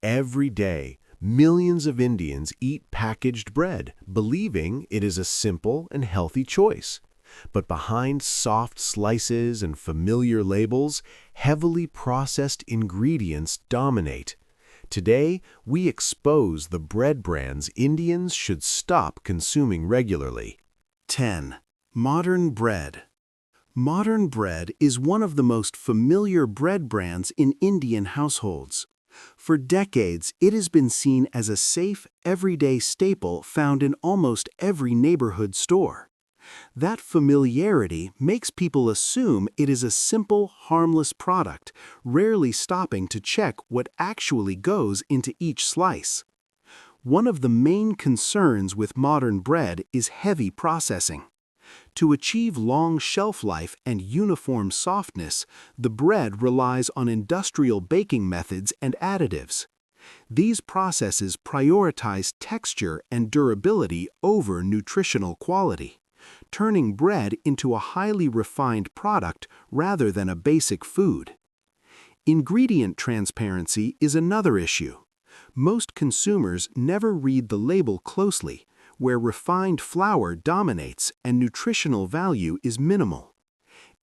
Every day, millions of Indians eat packaged bread, believing it is a simple and healthy choice. But behind soft slices and familiar labels, heavily processed ingredients dominate. Today, we expose the bread brands Indians should stop consuming regularly. 10. Modern bread. Modern bread is one of the most familiar bread brands in Indian households. For decades, it has been seen as a safe, everyday staple found in almost every neighborhood store. That familiarity makes people assume it is a simple, harmless product, rarely stopping to check what actually goes into each slice. One of the main concerns with modern bread is heavy processing. To achieve long shelf life and uniform softness, the bread relies on industrial baking methods and additives. These processes prioritize texture and durability over nutritional quality, turning bread into a highly refined product rather than a basic food. Ingredient transparency is another issue. Most consumers never read the label closely, where refined flour dominates and nutritional value is minimal.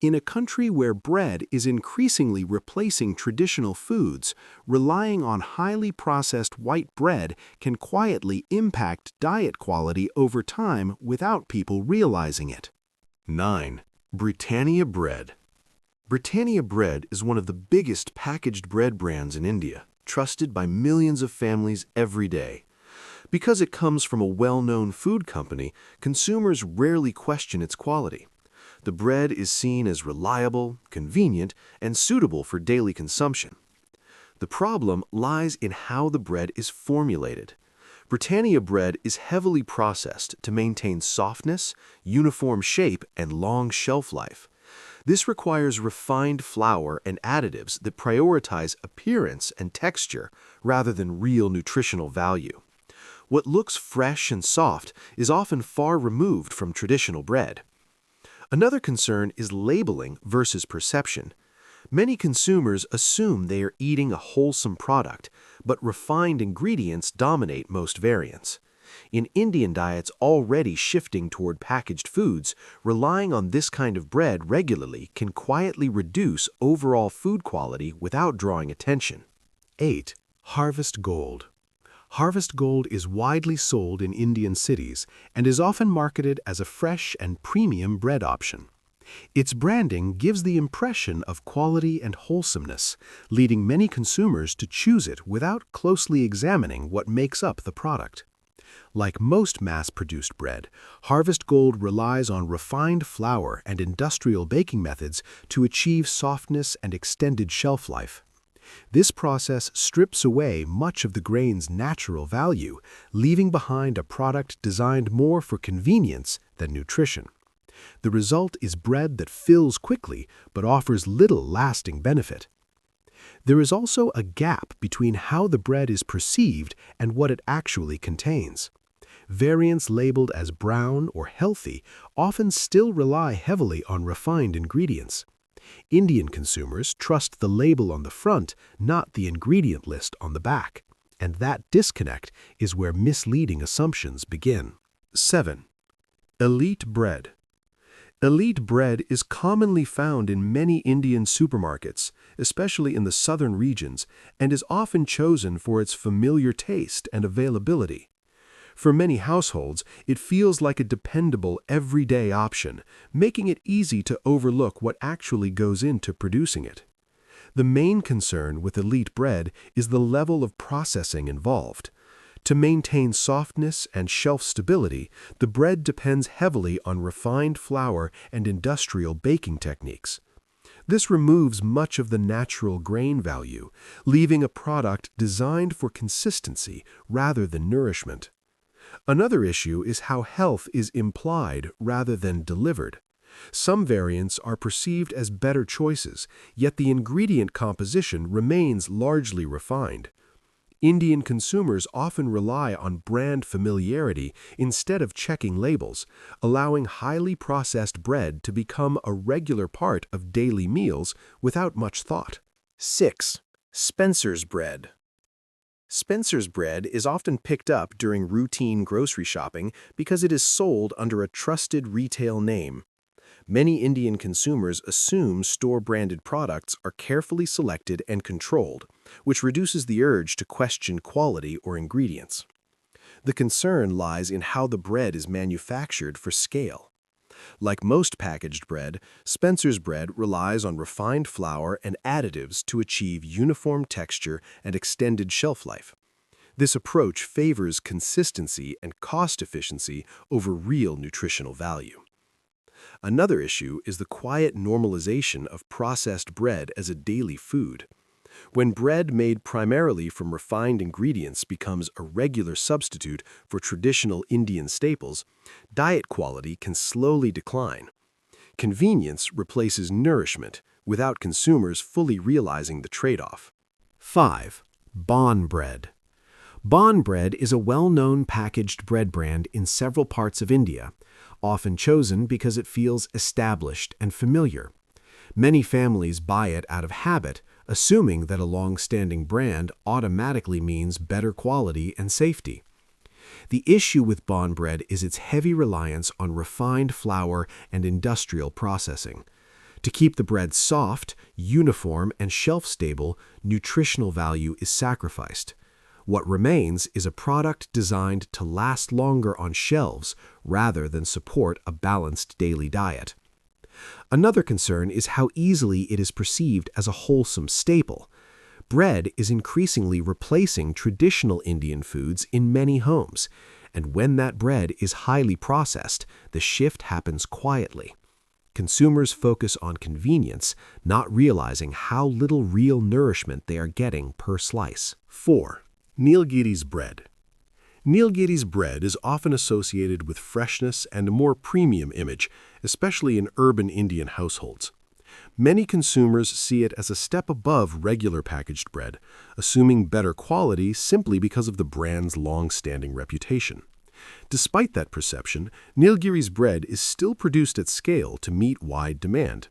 In a country where bread is increasingly replacing traditional foods, relying on highly processed white bread can quietly impact diet quality over time without people realizing it. 9. Britannia bread. Britannia bread is one of the biggest packaged bread brands in India, trusted by millions of families every day. Because it comes from a well-known food company, consumers rarely question its quality. The bread is seen as reliable, convenient, and suitable for daily consumption. The problem lies in how the bread is formulated. Britannia bread is heavily processed to maintain softness, uniform shape, and long shelf life. This requires refined flour and additives that prioritize appearance and texture rather than real nutritional value. What looks fresh and soft is often far removed from traditional bread. Another concern is labeling versus perception. Many consumers assume they are eating a wholesome product, but refined ingredients dominate most variants. In Indian diets already shifting toward packaged foods, relying on this kind of bread regularly can quietly reduce overall food quality without drawing attention. 8. Harvest Gold. Harvest Gold is widely sold in Indian cities and is often marketed as a fresh and premium bread option. Its branding gives the impression of quality and wholesomeness, leading many consumers to choose it without closely examining what makes up the product. Like most mass-produced bread, Harvest Gold relies on refined flour and industrial baking methods to achieve softness and extended shelf life. This process strips away much of the grain's natural value, leaving behind a product designed more for convenience than nutrition. The result is bread that fills quickly but offers little lasting benefit. There is also a gap between how the bread is perceived and what it actually contains. Variants labeled as brown or healthy often still rely heavily on refined ingredients. Indian consumers trust the label on the front, not the ingredient list on the back, and that disconnect is where misleading assumptions begin. 7. Elite bread. Elite bread is commonly found in many Indian supermarkets, especially in the southern regions, and is often chosen for its familiar taste and availability. For many households, it feels like a dependable, everyday option, making it easy to overlook what actually goes into producing it. The main concern with elite bread is the level of processing involved. To maintain softness and shelf stability, the bread depends heavily on refined flour and industrial baking techniques. This removes much of the natural grain value, leaving a product designed for consistency rather than nourishment. Another issue is how health is implied rather than delivered. Some variants are perceived as better choices, yet the ingredient composition remains largely refined. Indian consumers often rely on brand familiarity instead of checking labels, allowing highly processed bread to become a regular part of daily meals without much thought. 6. Spencer's bread. Spencer's bread is often picked up during routine grocery shopping because it is sold under a trusted retail name. Many Indian consumers assume store-branded products are carefully selected and controlled, which reduces the urge to question quality or ingredients. The concern lies in how the bread is manufactured for scale. Like most packaged bread, Spencer's bread relies on refined flour and additives to achieve uniform texture and extended shelf life. This approach favors consistency and cost efficiency over real nutritional value. Another issue is the quiet normalization of processed bread as a daily food. When bread made primarily from refined ingredients becomes a regular substitute for traditional Indian staples, diet quality can slowly decline. Convenience replaces nourishment without consumers fully realizing the trade-off. 5. Bon bread. Bon bread is a well-known packaged bread brand in several parts of India, often chosen because it feels established and familiar. Many families buy it out of habit, assuming that a long-standing brand automatically means better quality and safety. The issue with Bon bread is its heavy reliance on refined flour and industrial processing. To keep the bread soft, uniform, and shelf-stable, nutritional value is sacrificed. What remains is a product designed to last longer on shelves rather than support a balanced daily diet. Another concern is how easily it is perceived as a wholesome staple. Bread is increasingly replacing traditional Indian foods in many homes, and when that bread is highly processed, the shift happens quietly. Consumers focus on convenience, not realizing how little real nourishment they are getting per slice. 4. Nilgiri's bread. Nilgiri's bread is often associated with freshness and a more premium image, especially in urban Indian households. Many consumers see it as a step above regular packaged bread, assuming better quality simply because of the brand's long-standing reputation. Despite that perception, Nilgiri's bread is still produced at scale to meet wide demand.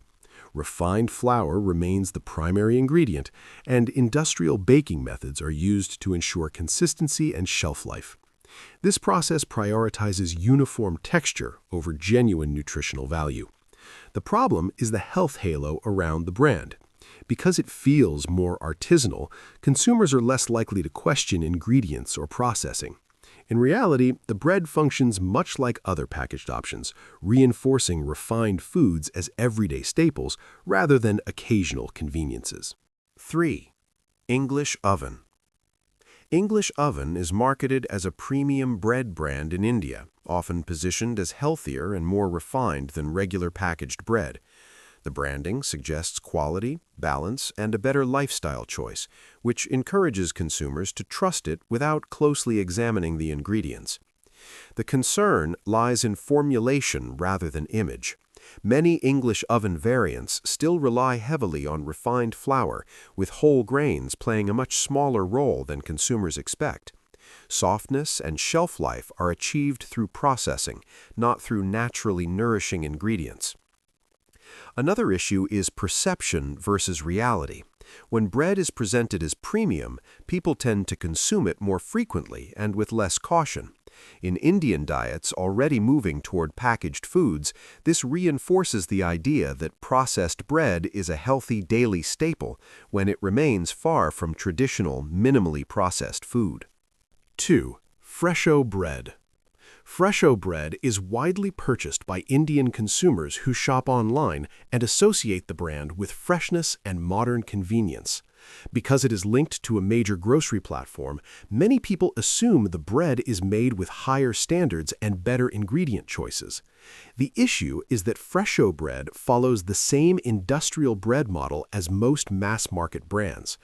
Refined flour remains the primary ingredient, and industrial baking methods are used to ensure consistency and shelf life. This process prioritizes uniform texture over genuine nutritional value. The problem is the health halo around the brand. Because it feels more artisanal, consumers are less likely to question ingredients or processing. In reality, the bread functions much like other packaged options, reinforcing refined foods as everyday staples rather than occasional conveniences. 3. English oven. English oven is marketed as a premium bread brand in India, often positioned as healthier and more refined than regular packaged bread. The branding suggests quality, balance, and a better lifestyle choice, which encourages consumers to trust it without closely examining the ingredients. The concern lies in formulation rather than image. Many English oven variants still rely heavily on refined flour, with whole grains playing a much smaller role than consumers expect. Softness and shelf life are achieved through processing, not through naturally nourishing ingredients. Another issue is perception versus reality. When bread is presented as premium, people tend to consume it more frequently and with less caution. In Indian diets already moving toward packaged foods, this reinforces the idea that processed bread is a healthy daily staple when it remains far from traditional, minimally processed food. 2. Fresho bread. Fresho bread is widely purchased by Indian consumers who shop online and associate the brand with freshness and modern convenience. Because it is linked to a major grocery platform, many people assume the bread is made with higher standards and better ingredient choices. The issue is that Fresho bread follows the same industrial bread model as most mass-market brands.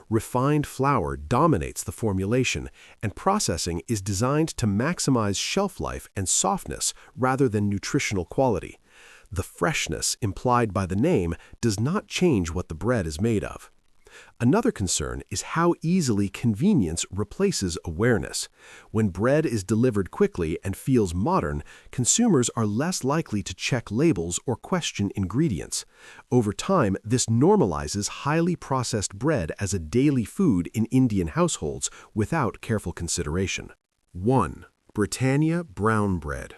Refined flour dominates the formulation, and processing is designed to maximize shelf life and softness rather than nutritional quality. The freshness implied by the name does not change what the bread is made of. Another concern is how easily convenience replaces awareness. When bread is delivered quickly and feels modern, consumers are less likely to check labels or question ingredients. Over time, this normalizes highly processed bread as a daily food in Indian households without careful consideration. 1. Britannia brown bread.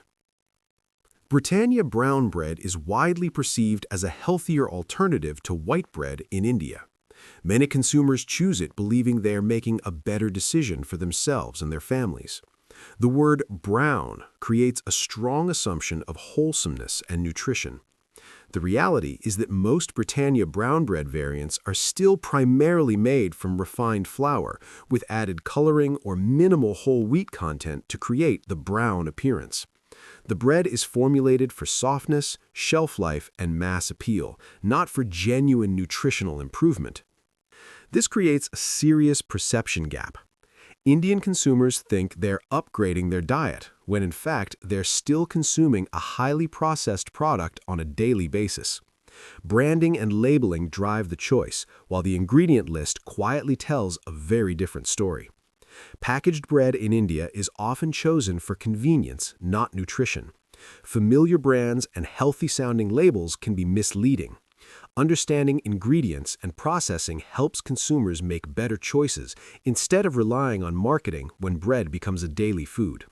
Britannia brown bread is widely perceived as a healthier alternative to white bread in India. Many consumers choose it believing they are making a better decision for themselves and their families. The word brown creates a strong assumption of wholesomeness and nutrition. The reality is that most Britannia brown bread variants are still primarily made from refined flour, with added coloring or minimal whole wheat content to create the brown appearance. The bread is formulated for softness, shelf life, and mass appeal, not for genuine nutritional improvement. This creates a serious perception gap. Indian consumers think they're upgrading their diet, when in fact they're still consuming a highly processed product on a daily basis. Branding and labeling drive the choice, while the ingredient list quietly tells a very different story. Packaged bread in India is often chosen for convenience, not nutrition. Familiar brands and healthy-sounding labels can be misleading. Understanding ingredients and processing helps consumers make better choices instead of relying on marketing when bread becomes a daily food.